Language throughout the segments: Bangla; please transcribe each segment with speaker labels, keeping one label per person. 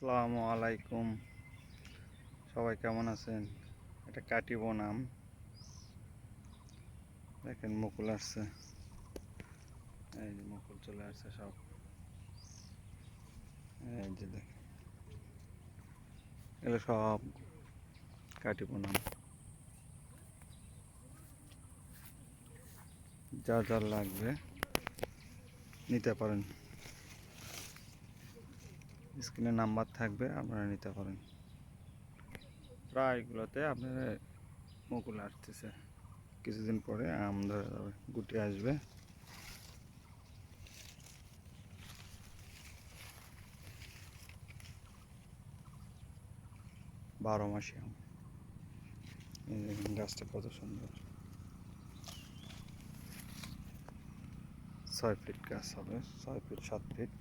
Speaker 1: আসসালামু আলাইকুম। সবাই কেমন আছেন? এটা কাটিব নাম। দেখেন মুকুল আসছে, এই যে মুকুল চলে আসছে সব। এই যে দেখেন, এগুলো সব কাটিব নাম। যা যা লাগবে নিতে পারেন, স্ক্রিনে নাম্বার থাকবে, আপনারা নিতে পারেন। প্রায়গুলোতে আপনার মুকুল আসতেছে, কিছুদিন পরে আম ধরে যাবে, গুটি আসবে। বারো মাসি আম। এই দেখেন গাছটা কত সুন্দর, 6 ফিট গাছ হবে, 6 ফিট 7 ফিট।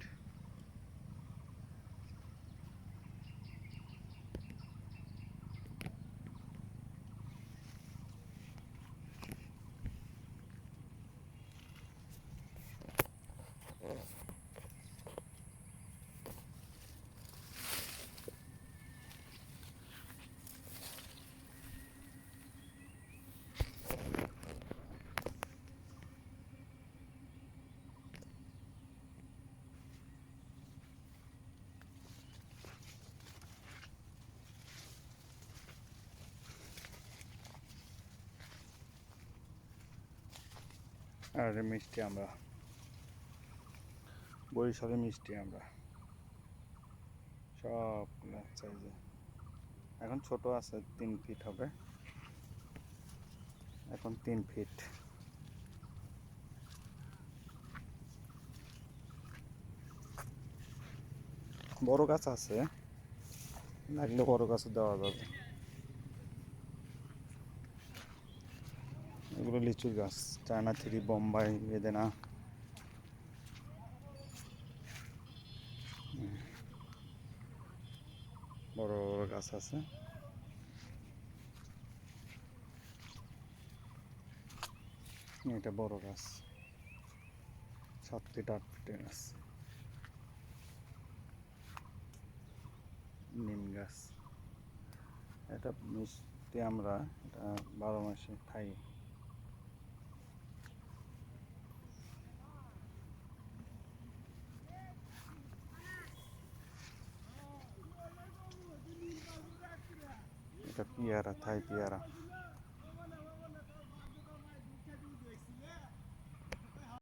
Speaker 1: আর মিষ্টি আমরা, বরিশালে মিষ্টি আমরা সবগুলো সাইজে। এখন ছোট আছে, 3 ফিট হবে, এখন 3 ফিট। বড় গাছ আছে, লাগলে বড় গাছও দেওয়া যাবে। এগুলো লিচুর গাছ, চায়না থ্রি, বোম্বাই, বেদেনা। বড় বড় গাছ আছে। এটা বড় গাছ, 7 ফিট 8 ফিটের গাছ। নিম গাছ, এটা মিষ্টি আমরা, এটা 12 মাসে খাই। এটা পেয়ারা, থাই পেয়ারা।